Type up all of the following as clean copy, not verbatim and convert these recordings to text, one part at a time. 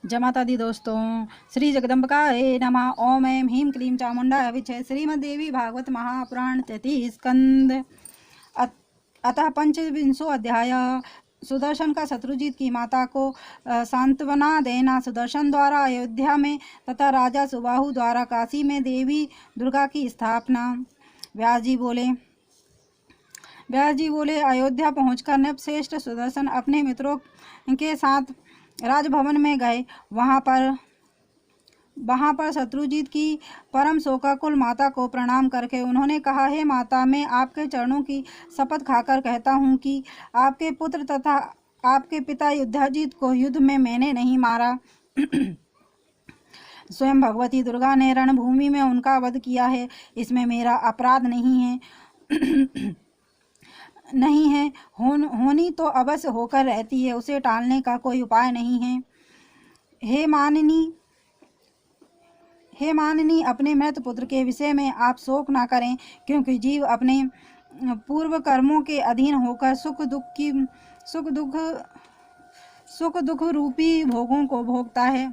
जमातादि दोस्तों, श्री जगदम्बिकायै नमः। ओम ऐं ह्रीं क्लीं चामुण्डाय विद्महे। श्रीमद्देवी भागवत महापुराण 33 स्कंद। अतः 25वां अध्याय। सुदर्शन का शत्रुजीत की माता को सांत्वना देना। सुदर्शन द्वारा अयोध्या में तथा राजा सुबाहु द्वारा काशी में देवी दुर्गा की स्थापना। व्यास जी बोले अयोध्या पहुंचकर नृपश्रेष्ठ सुदर्शन अपने मित्रों के साथ राजभवन में गए। वहां पर शत्रुजीत की परम शोकाकुल माता को प्रणाम करके उन्होंने कहा, हे माता, मैं आपके चरणों की शपथ खाकर कहता हूँ कि आपके पुत्र तथा आपके पिता युधाजीत को युद्ध में मैंने नहीं मारा। स्वयं भगवती दुर्गा ने रणभूमि में उनका वध किया है। इसमें मेरा अपराध नहीं है। होनी तो अवश्य होकर रहती है, उसे टालने का कोई उपाय नहीं है। हे माननी, अपने मृत पुत्र के विषय में आप शोक ना करें, क्योंकि जीव अपने पूर्व कर्मों के अधीन होकर सुख दुख रूपी भोगों को भोगता है।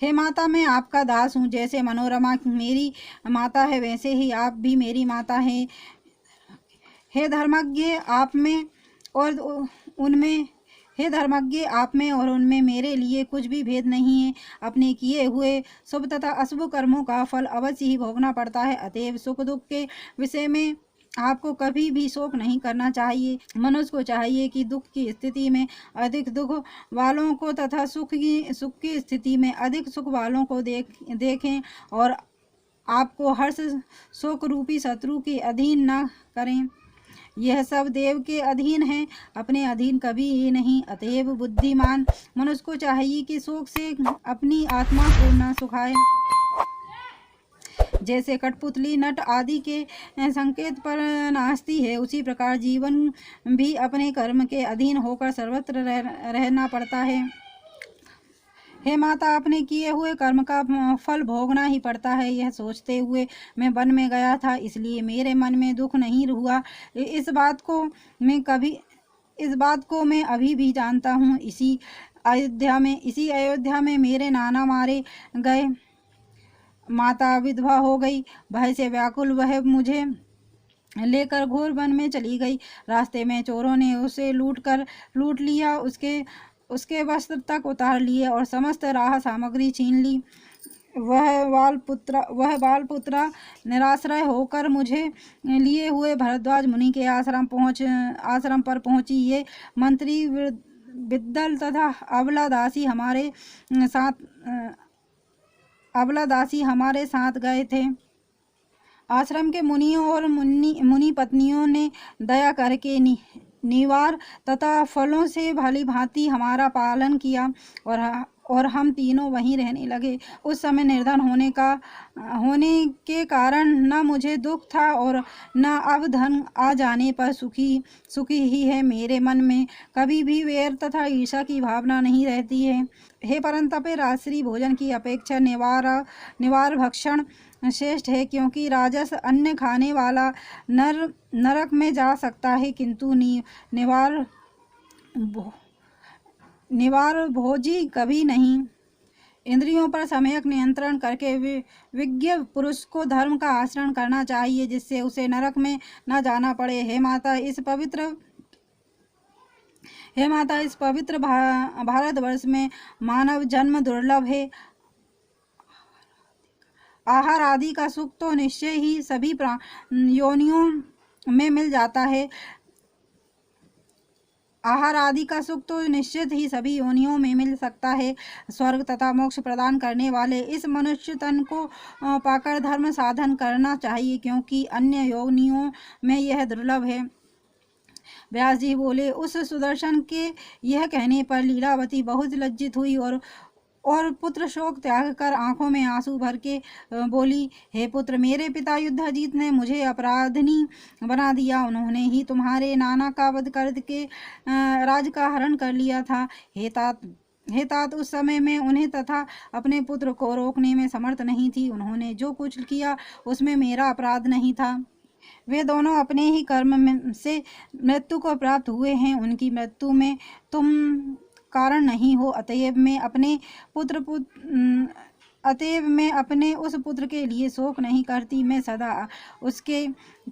हे माता, मैं आपका दास हूँ। जैसे मनोरमा मेरी माता है, वैसे ही आप भी मेरी माता हैं। हे धर्मज्ञ, आप में और उनमें मेरे लिए कुछ भी भेद नहीं है। अपने किए हुए शुभ तथा अशुभ कर्मों का फल अवश्य ही भोगना पड़ता है। अतएव सुख दुख के विषय में आपको कभी भी शोक नहीं करना चाहिए। मनुष्य को चाहिए कि दुख की स्थिति में अधिक दुख वालों को तथा सुख की स्थिति में अधिक सुख वालों को देखें और आपको हर्ष शोक रूपी शत्रु के अधीन न करें। यह सब देव के अधीन है, अपने अधीन कभी नहीं। अतएव बुद्धिमान मनुष्य को चाहिए कि शोक से अपनी आत्मा को न सुखाए। जैसे कठपुतली नट आदि के संकेत पर नाचती है, उसी प्रकार जीवन भी अपने कर्म के अधीन होकर सर्वत्र रहना पड़ता है। हे माता, अपने किए हुए कर्म का फल भोगना ही पड़ता है। यह सोचते हुए मैं वन में गया था, इसलिए मेरे मन में दुख नहीं हुआ। इस बात को मैं अभी भी जानता हूँ। इसी अयोध्या में मेरे नाना मारे गए, माता विधवा हो गई। भय से व्याकुल वह मुझे लेकर घोर वन में चली गई। रास्ते में चोरों ने उसे लूट लिया, उसके वस्त्र तक उतार लिए और समस्त राह सामग्री छीन ली। वह बालपुत्रा निराश्रय होकर मुझे लिए हुए भरद्वाज मुनि के आश्रम पर पहुंची। ये मंत्री विद्दल तथा अबला दासी हमारे साथ गए थे। आश्रम के मुनियों और मुनि पत्नियों ने दया करके निवार तथा फलों से भली भांति हमारा पालन किया और हम तीनों वहीं रहने लगे। उस समय निर्धन होने के कारण न मुझे दुख था और न अब धन आ जाने पर सुखी ही है। मेरे मन में कभी भी वैर तथा ईर्ष्या की भावना नहीं रहती है। हे परंतप, रात्रि भोजन की अपेक्षा निवार भक्षण श्रेष्ठ है, क्योंकि राजस अन्न खाने वाला नरक में जा सकता है, किंतु निवार भोजी कभी नहीं। इंद्रियों पर सम्यक नियंत्रण करके विज्ञ पुरुष को धर्म का आचरण करना चाहिए, जिससे उसे नरक में न जाना पड़े। हे माता, इस पवित्र भारतवर्ष में मानव जन्म दुर्लभ है। आहार आदि का सुख तो निश्चय ही सभी योनियों में मिल जाता है। आहार आदि का सुख तो निश्चित ही सभी योनियों में मिल सकता है। स्वर्ग तथा मोक्ष प्रदान करने वाले इस मनुष्य तन को पाकर धर्म साधन करना चाहिए, क्योंकि अन्य योनियों में यह दुर्लभ है। व्यास जी बोले, उस सुदर्शन के यह कहने पर लीलावती बहुत लज्जित हुई और पुत्र शोक त्याग कर आंखों में आंसू भर के बोली, हे पुत्र, मेरे पिता युधाजीत ने मुझे अपराधिनी बना दिया। उन्होंने ही तुम्हारे नाना का वध करके राज का हरण कर लिया था। हे तात, उस समय में उन्हें तथा अपने पुत्र को रोकने में समर्थ नहीं थी। उन्होंने जो कुछ किया उसमें मेरा अपराध नहीं था। वे दोनों अपने ही कर्म से मृत्यु को प्राप्त हुए हैं। उनकी मृत्यु में तुम कारण नहीं हो। अतएव मैं अपने उस पुत्र के लिए शोक नहीं करती, मैं सदा उसके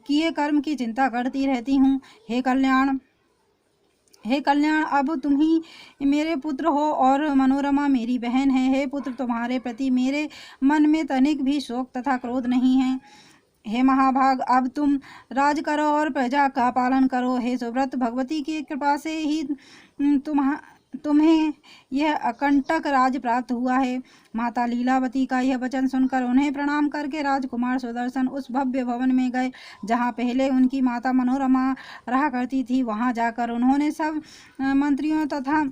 किए कर्म की चिंता करती रहती हूँ। हे कल्याण, अब तुम ही मेरे पुत्र हो और मनोरमा मेरी बहन है। हे पुत्र, तुम्हारे प्रति मेरे मन में तनिक भी शोक तथा क्रोध नहीं है। हे महाभाग, अब तुम राज करो और प्रजा का पालन करो। हे सुव्रत, भगवती की कृपा से ही तुम्हें यह अकंटक राज प्राप्त हुआ है। माता लीलावती का यह वचन सुनकर उन्हें प्रणाम करके राजकुमार सुदर्शन उस भव्य भवन में गए जहाँ पहले उनकी माता मनोरमा रहा करती थी। वहाँ जाकर उन्होंने सब मंत्रियों तथा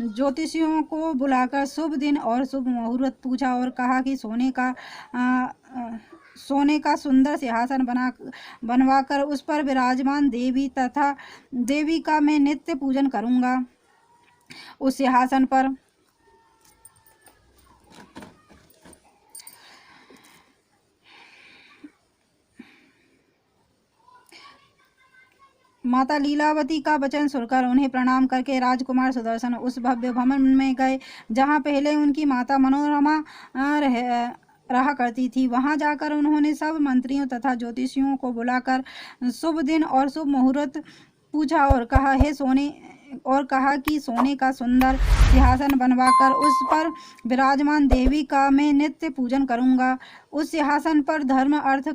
ज्योतिषियों को बुलाकर शुभ दिन और शुभ मुहूर्त पूछा और कहा कि सोने का सुंदर सिंहासन बनवाकर उस पर विराजमान देवी का मैं नित्य पूजन करूंगा। उस सिंहासन पर माता लीलावती का वचन सुनकर उन्हें प्रणाम करके राजकुमार सुदर्शन उस भव्य भवन में गए जहाँ पहले उनकी माता मनोरमा रहा करती थी। वहां जाकर उन्होंने सब मंत्रियों तथा ज्योतिषियों को बुलाकर शुभ दिन और शुभ मुहूर्त पूछा और कहा कि सोने का सुंदर सिंहासन बनवाकर उस पर विराजमान देवी का मैं नित्य पूजन करूंगा। उस सिंहासन पर धर्म, अर्थ,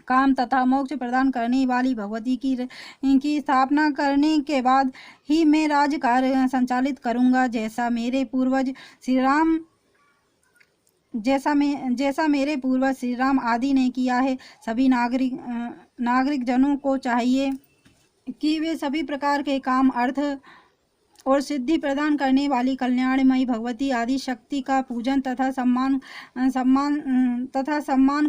काम तथा मोक्ष प्रदान करने वाली भगवती की स्थापना करने के बाद ही मैं राजकार्य संचालित करूंगा। जैसा मेरे पूर्वज श्री राम आदि ने किया है। सभी नागरिक जनों को चाहिए कि वे सभी प्रकार के काम, अर्थ और सिद्धि प्रदान करने वाली कल्याणमयी भगवती आदि शक्ति का पूजन तथा सम्मान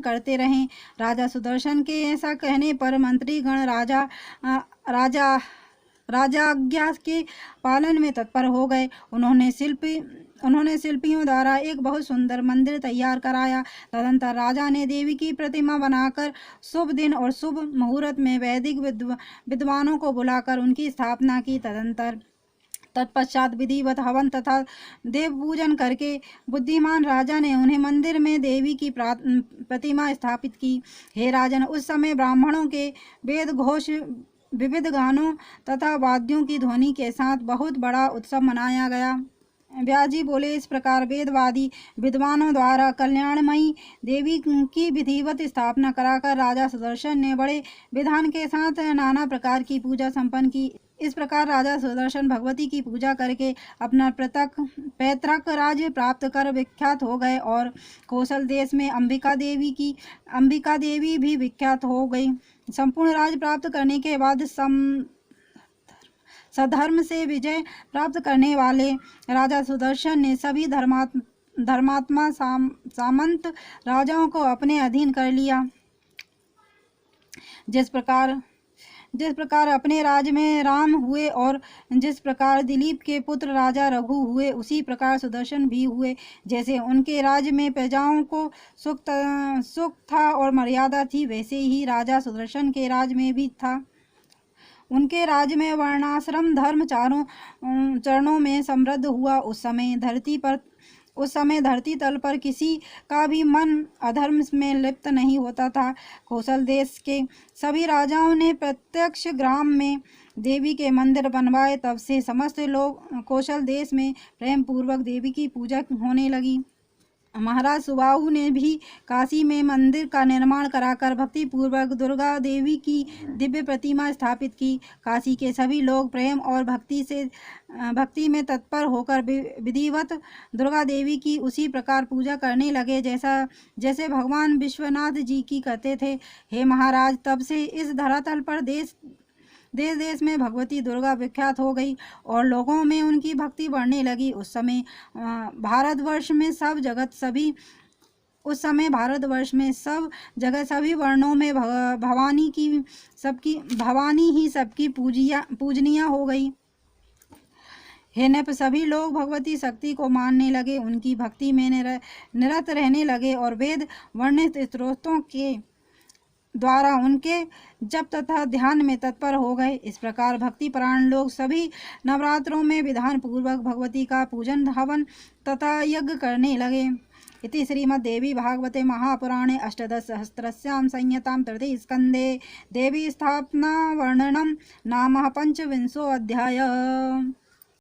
करते रहें। राजा सुदर्शन के ऐसा कहने पर मंत्रीगण राजाज्ञा के पालन में तत्पर हो गए। उन्होंने शिल्पियों द्वारा एक बहुत सुंदर मंदिर तैयार कराया। तदंतर राजा ने देवी की प्रतिमा बनाकर शुभ दिन और शुभ मुहूर्त में वैदिक विद्वानों को बुलाकर उनकी स्थापना की। तत्पश्चात विधिवत हवन तथा देव पूजन करके बुद्धिमान राजा ने उन्हें मंदिर में देवी की प्रतिमा स्थापित की। हे राजन, उस समय ब्राह्मणों के वेद घोष, विविध गानों तथा वाद्यों की ध्वनि के साथ बहुत बड़ा उत्सव मनाया गया। व्यास जी बोले, इस प्रकार वेदवादी विद्वानों द्वारा कल्याणमयी देवी की विधिवत स्थापना कराकर राजा सुदर्शन ने बड़े विधान के साथ नाना प्रकार की पूजा संपन्न की। इस प्रकार राजा सुदर्शन भगवती की पूजा करके अपना पैतृक राज्य प्राप्त कर विख्यात हो गए और कौशल देश में अंबिका देवी भी विख्यात हो गई। संपूर्ण राज्य प्राप्त करने के बाद सधर्म से विजय प्राप्त करने वाले राजा सुदर्शन ने सभी धर्मात्मा सामंत राजाओं को अपने अधीन कर लिया। जिस प्रकार अपने राज्य में राम हुए और जिस प्रकार दिलीप के पुत्र राजा रघु हुए, उसी प्रकार सुदर्शन भी हुए। जैसे उनके राज्य में प्रजाओं को सुख था और मर्यादा थी, वैसे ही राजा सुदर्शन के राज्य में भी था। उनके राज्य में वर्णाश्रम धर्म चारों चरणों में समृद्ध हुआ। उस समय धरती तल पर किसी का भी मन अधर्म में लिप्त नहीं होता था। कौशल देश के सभी राजाओं ने प्रत्यक्ष ग्राम में देवी के मंदिर बनवाए। तब से समस्त लोग कौशल देश में प्रेम पूर्वक देवी की पूजा होने लगी। महाराज सुबाहु ने भी काशी में मंदिर का निर्माण कराकर भक्ति पूर्वक दुर्गा देवी की दिव्य प्रतिमा स्थापित की। काशी के सभी लोग प्रेम और भक्ति में तत्पर होकर विधिवत दुर्गा देवी की उसी प्रकार पूजा करने लगे जैसे भगवान विश्वनाथ जी की करते थे। हे महाराज, तब से इस धरातल पर देश देश में भगवती दुर्गा विख्यात हो गई और लोगों में उनकी भक्ति बढ़ने लगी। उस समय भारतवर्ष में सब जगह सभी वर्णों में भवानी ही सबकी पूजनीय हो गई। हे नृप, सभी लोग भगवती शक्ति को मानने लगे, उनकी भक्ति में निरत रहने लगे और वेद वर्णित स्त्रोतों के द्वारा उनके जप तथा ध्यान में तत्पर हो गए। इस प्रकार भक्ति परायण लोग सभी नवरात्रों में विधान पूर्वक भगवती का पूजन, हवन तथा यज्ञ करने लगे। इति श्रीमद्देवी भागवते महापुराणे अष्टादशसहस्रस्यां संहितां तृतीय स्कन्धे देवी स्थापना वर्णनं नाम 25 अध्याय।